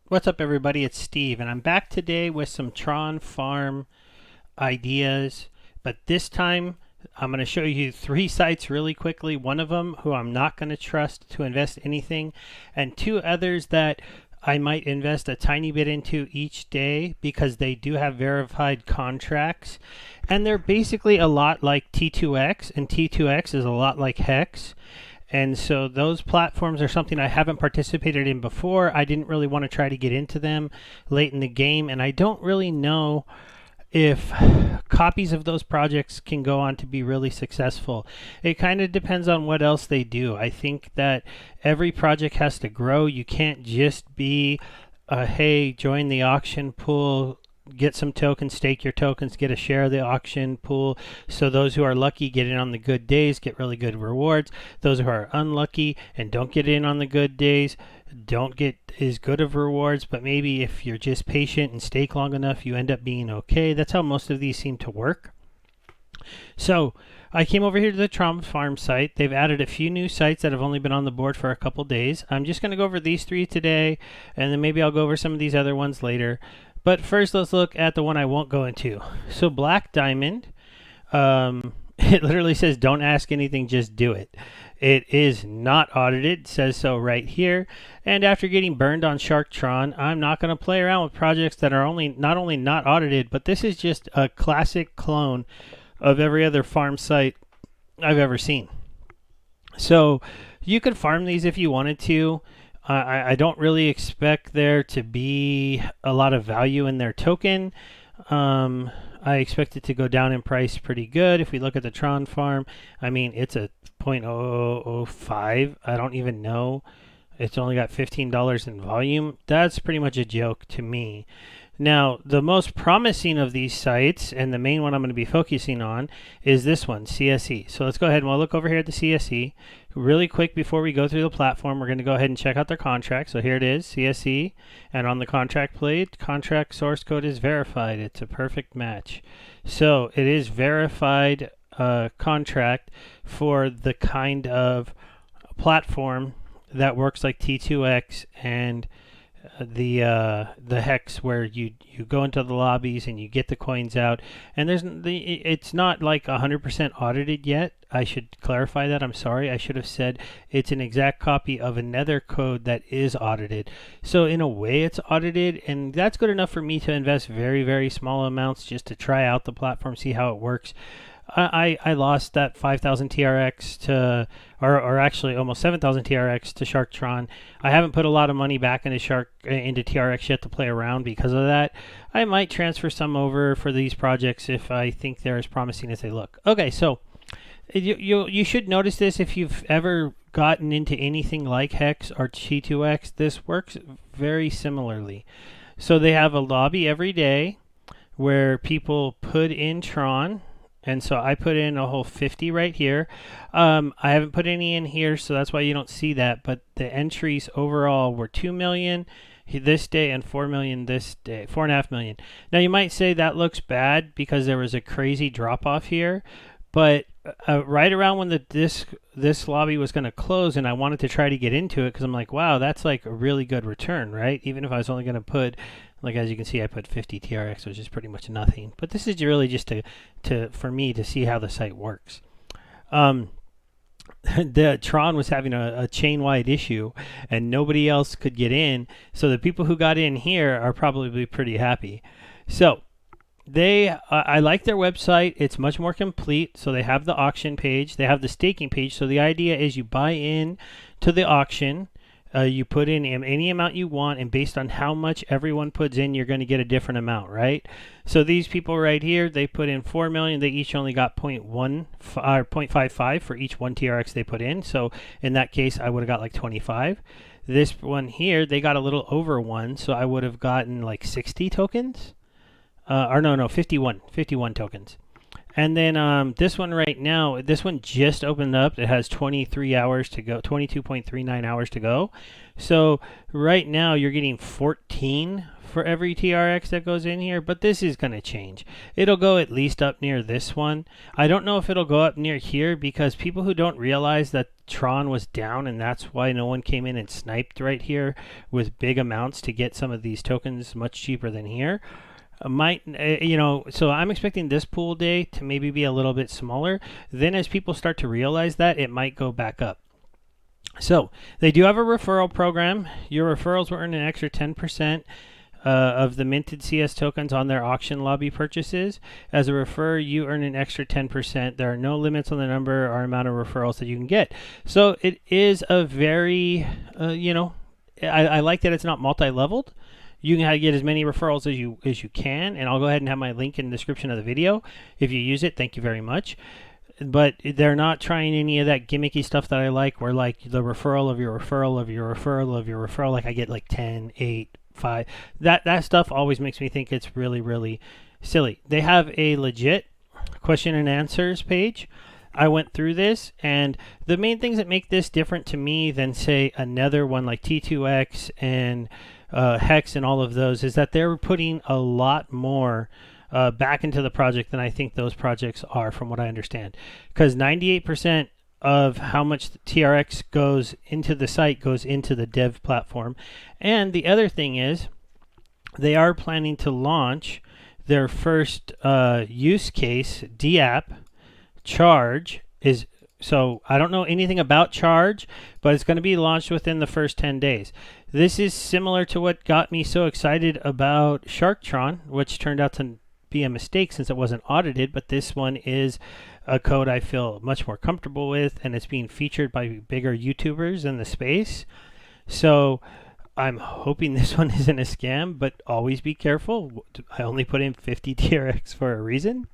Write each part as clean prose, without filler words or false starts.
What's up, everybody? It's Steve, and I'm back today with some Tron farm ideas. But this time, I'm going to show you 3 sites really quickly. One of them who I'm not going to trust to invest anything, and 2 others that I might invest a tiny bit into each day because they do have verified contracts. And they're basically a lot like T2X, and T2X is a lot like Hex. And so those platforms are something I haven't participated in before. I didn't really want to try to get into them late in the game, and I don't really know if copies of those projects can go on to be really successful. It kind of depends on what else they do. I think that every project has to grow. You can't just be hey, join the auction pool, get some tokens, stake your tokens, get a share of the auction pool. So those who are lucky get in on the good days, get really good rewards. Those who are unlucky and don't get in on the good days don't get as good of rewards, but maybe if you're just patient and stake long enough, you end up being okay. That's how most of these seem to work. So I came over here to the TRON farm site. They've added a few new sites that have only been on the board for a couple days. I'm just going to go over these 3 today, and then maybe I'll go over some of these other ones later. But first, let's look at the one I won't go into. So Black Diamond, it literally says, don't ask anything, just do it. It is not audited, it says so right here. And after getting burned on SharkTron, I'm not going to play around with projects that are not only not audited, but this is just a classic clone of every other farm site I've ever seen. So you could farm these if you wanted to. I don't really expect there to be a lot of value in their token. I expect it to go down in price pretty good. If we look at the Tron farm, I mean, it's a 0.0005. I don't even know. It's only got $15 in volume. That's pretty much a joke to me. Now, the most promising of these sites, and the main one I'm going to be focusing on, is this one, CSE. So let's go ahead and we'll look over here at the CSE. Really quick before we go through the platform, we're going to go ahead and check out their contract. So here it is, CSE, and on the contract plate, contract source code is verified. It's a perfect match. So it is verified contract for the kind of platform that works like T2X and the Hex, where you go into the lobbies and you get the coins out, and it's not like 100% audited yet. I should clarify that. I'm sorry, I should have said it's an exact copy of another code that is audited. So in a way it's audited, and that's good enough for me to invest very, very small amounts just to try out the platform, see how it works. I lost that 5,000 TRX to, or actually almost 7,000 TRX to SharkTron. I haven't put a lot of money back into TRX yet to play around because of that. I might transfer some over for these projects if I think they're as promising as they look. Okay, so you should notice this if you've ever gotten into anything like Hex or T2X. This works very similarly. So they have a lobby every day where people put in Tron. And so I put in a whole 50 right here. I haven't put any in here, so that's why you don't see that. But the entries overall were 2 million this day and 4 million this day, 4.5 million. Now you might say that looks bad because there was a crazy drop off here, but right around when this lobby was going to close, and I wanted to try to get into it because I'm like, wow, that's like a really good return, right? Even if I was only going to put, like, as you can see, I put 50 TRX, which is pretty much nothing. But this is really just for me to see how the site works. The Tron was having a chain-wide issue, and nobody else could get in. So the people who got in here are probably pretty happy. So I like their website. It's much more complete. So they have the auction page, they have the staking page. So the idea is you buy in to the auction. You put in any amount you want, and based on how much everyone puts in, you're going to get a different amount, right? So these people right here, they put in 4 million. They each only got 0.55 for each 1 TRX they put in. So in that case, I would have got like 25. This one here, they got a little over 1, so I would have gotten like 60 tokens. Or no, 51 tokens. And then this one right now, this one just opened up. It has 23 hours to go, 22.39 hours to go. So right now you're getting 14 for every TRX that goes in here, but this is going to change. It'll go at least up near this one. I don't know if it'll go up near here because people who don't realize that Tron was down and that's why no one came in and sniped right here with big amounts to get some of these tokens much cheaper than here. So I'm expecting this pool day to maybe be a little bit smaller. Then as people start to realize that, it might go back up. So they do have a referral program. Your referrals will earn an extra 10% of the minted CS tokens on their auction lobby purchases. As a referrer, you earn an extra 10%. There are no limits on the number or amount of referrals that you can get. So it is a very, I like that it's not multi-leveled. You can get as many referrals as you can, and I'll go ahead and have my link in the description of the video. If you use it, thank you very much. But they're not trying any of that gimmicky stuff that I like, where like the referral of your referral of your referral of your referral, like I get like 10, 8, 5. That stuff always makes me think it's really, really silly. They have a legit question and answers page. I went through this, and the main things that make this different to me than, say, another one like T2X and Hex and all of those is that they're putting a lot more back into the project than I think those projects are, from what I understand. Because 98% of how much TRX goes into the site goes into the dev platform. And the other thing is they are planning to launch their first use case, DApp. Charge is, so I don't know anything about Charge, but it's going to be launched within the first 10 days. This is similar to what got me so excited about SharkTron, which turned out to be a mistake since it wasn't audited, but this one is a code I feel much more comfortable with, and it's being featured by bigger YouTubers in the space. So I'm hoping this one isn't a scam, but always be careful. I only put in 50 TRX for a reason.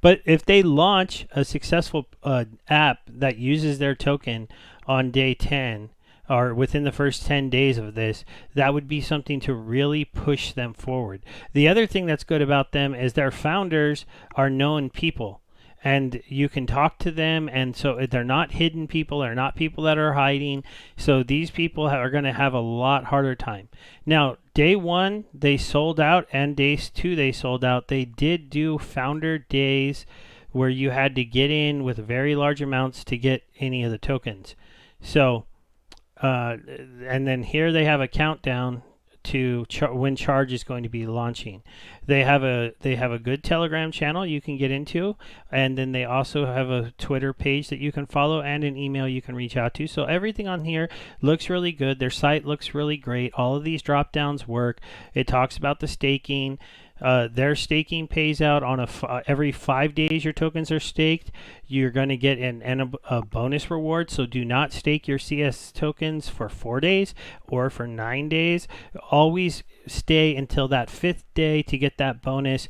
But if they launch a successful app that uses their token on day 10 or within the first 10 days of this, that would be something to really push them forward. The other thing that's good about them is their founders are known people. And you can talk to them, and so they're not hidden people, they're not people that are hiding. So these people are going to have a lot harder time. Now, day 1, they sold out, and days 2, they sold out. They did do founder days where you had to get in with very large amounts to get any of the tokens. So, and then here they have a countdown to when Charge is going to be launching. They have a good Telegram channel you can get into, and then they also have a Twitter page that you can follow and an email you can reach out to. So everything on here looks really good. Their site looks really great. All of these drop downs work. It talks about the staking. Their staking pays out on every 5 days your tokens are staked. You're going to get a bonus reward. So do not stake your CS tokens for 4 days or for 9 days. Always stay until that 5th day to get that bonus,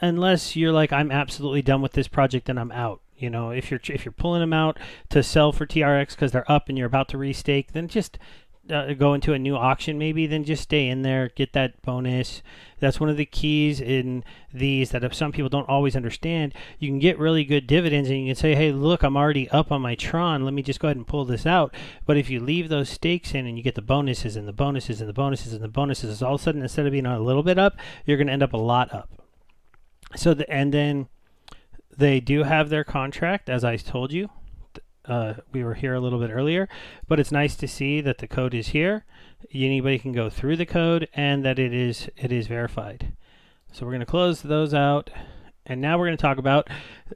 unless you're like, I'm absolutely done with this project and I'm out. You know, if you're pulling them out to sell for TRX because they're up and you're about to restake, then just go into a new auction maybe, then just stay in there, get that bonus. That's one of the keys in these that if some people don't always understand. You can get really good dividends and you can say, hey, look, I'm already up on my Tron, let me just go ahead and pull this out. But if you leave those stakes in and you get the bonuses and the bonuses and the bonuses and the bonuses, all of a sudden instead of being a little bit up, you're going to end up a lot up. So and then they do have their contract, as I told you. We were here a little bit earlier, but it's nice to see that the code is here. Anybody can go through the code and that it is verified. So we're going to close those out. And now we're going to talk about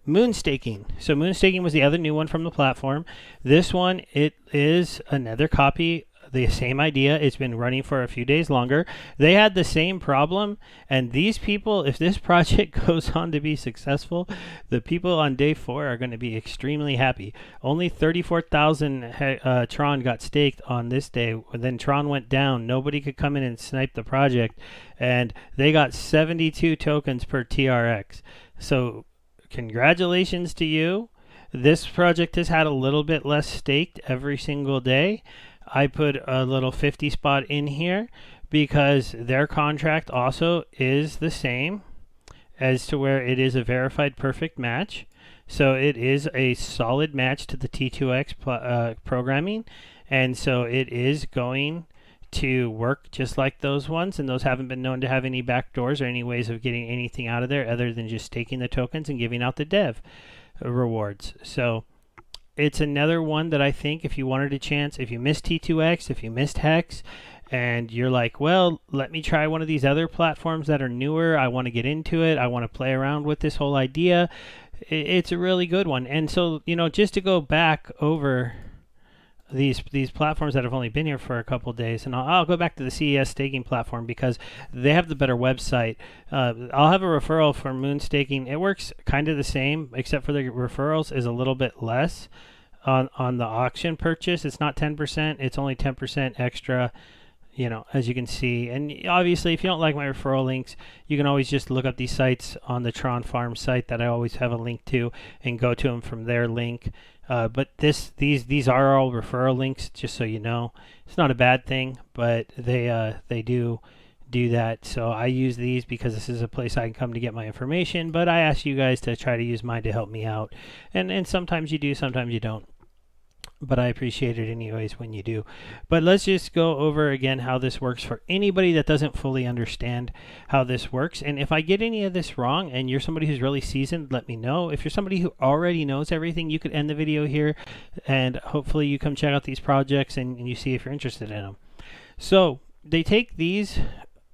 moon staking. So moon staking was the other new one from the platform. This one, it is another copy, the same idea. It's been running for a few days longer. They had the same problem, and these people, if this project goes on to be successful, the people on day 4 are going to be extremely happy. Only 34,000 Tron got staked on this day. Then Tron went down. Nobody could come in and snipe the project, and they got 72 tokens per TRX. So congratulations to you. This project has had a little bit less staked every single day. I put a little 50 spot in here because their contract also is the same. as to where it is a verified perfect match. So it is a solid match to the T2X programming, and so it is going to work just like those ones, and those haven't been known to have any backdoors or any ways of getting anything out of there other than just staking the tokens and giving out the dev rewards. So it's another one that I think if you wanted a chance, if you missed T2X, if you missed Hex, and you're like, well, let me try one of these other platforms that are newer, I want to get into it, I want to play around with this whole idea, it's a really good one. And so, you know, just to go back over these platforms that have only been here for a couple days, and I'll go back to the CES staking platform because they have the better website. I'll have a referral for Moon staking. It works kind of the same, except for the referrals is a little bit less on the auction purchase. It's not 10%, it's only 10% extra, you know, as you can see. And obviously, if you don't like my referral links, you can always just look up these sites on the TRON farm site that I always have a link to and go to them from their link. But these are all referral links, just so you know. It's not a bad thing, but they do that. So I use these because this is a place I can come to get my information, but I ask you guys to try to use mine to help me out. And sometimes you do, sometimes you don't. But I appreciate it anyways when you do. But let's just go over again how this works for anybody that doesn't fully understand how this works. And if I get any of this wrong and you're somebody who's really seasoned, let me know. If you're somebody who already knows everything, you could end the video here and hopefully you come check out these projects and you see if you're interested in them. So they take these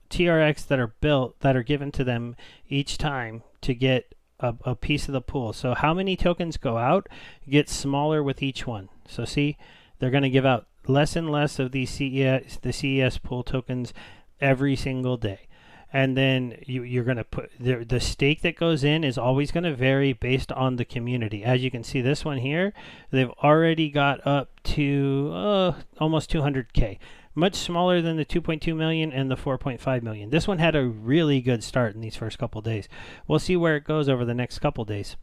TRX that are built, that are given to them each time to get a piece of the pool. So how many tokens go out gets smaller with each one. So see, they're going to give out less and less of these the CES pool tokens every single day. And then you're going to put the stake that goes in is always going to vary based on the community. As you can see, this one here, they've already got up to almost 200K. Much smaller than the 2.2 million and the 4.5 million. This one had a really good start in these first couple days. We'll see where it goes over the next couple days.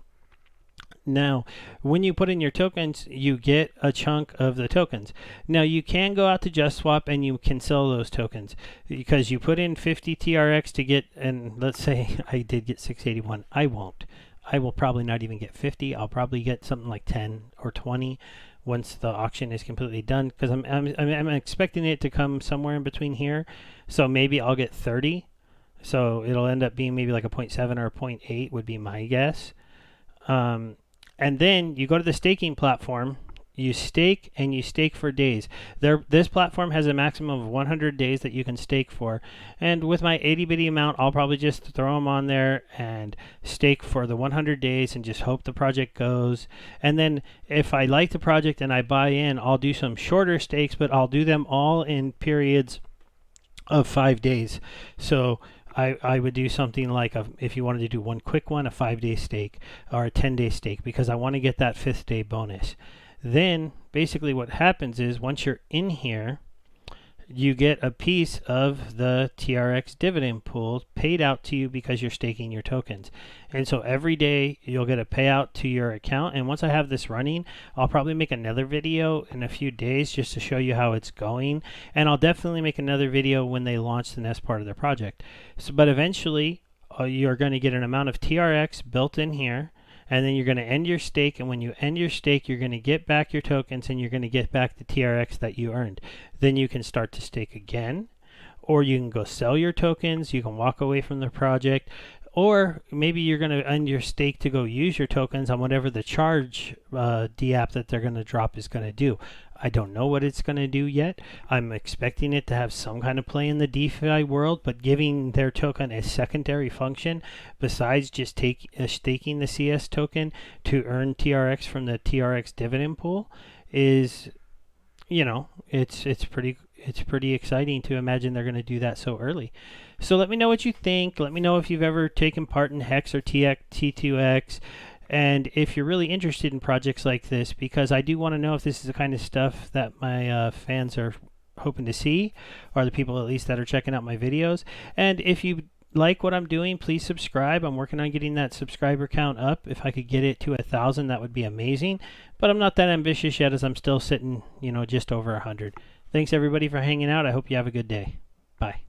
Now, when you put in your tokens, you get a chunk of the tokens. Now, you can go out to JustSwap and you can sell those tokens because you put in 50 TRX to get, and let's say I did get 681. I won't. I will probably not even get 50. I'll probably get something like 10 or 20 once the auction is completely done, because I'm expecting it to come somewhere in between here. So maybe I'll get 30. So it'll end up being maybe like a 0.7 or a 0.8 would be my guess. And then you go to the staking platform, you stake, and you stake for days. This platform has a maximum of 100 days that you can stake for. And with my 80-bitty amount, I'll probably just throw them on there and stake for the 100 days and just hope the project goes. And then if I like the project and I buy in, I'll do some shorter stakes, but I'll do them all in periods of 5 days. So I would do something like, if you wanted to do one quick one, a 5-day stake or a 10-day stake, because I want to get that 5th day bonus. Then basically what happens is once you're in here, you get a piece of the TRX dividend pool paid out to you because you're staking your tokens. And so every day you'll get a payout to your account. And once I have this running, I'll probably make another video in a few days just to show you how it's going. And I'll definitely make another video when they launch the next part of their project. But eventually you're going to get an amount of TRX built in here. And then you're going to end your stake, and when you end your stake, you're going to get back your tokens and you're going to get back the TRX that you earned. Then you can start to stake again, or you can go sell your tokens, you can walk away from the project, or maybe you're going to end your stake to go use your tokens on whatever the charge DApp that they're going to drop is going to do. I don't know what it's going to do yet. I'm expecting it to have some kind of play in the DeFi world, but giving their token a secondary function besides just staking the CS token to earn TRX from the TRX dividend pool is, you know, it's pretty exciting to imagine they're going to do that so early. So let me know what you think. Let me know if you've ever taken part in Hex or T2X. And if you're really interested in projects like this, because I do want to know if this is the kind of stuff that my fans are hoping to see, or the people at least that are checking out my videos. And if you like what I'm doing, please subscribe. I'm working on getting that subscriber count up. If I could get it to 1,000, that would be amazing. But I'm not that ambitious yet, as I'm still sitting, you know, just over 100. Thanks everybody for hanging out. I hope you have a good day. Bye.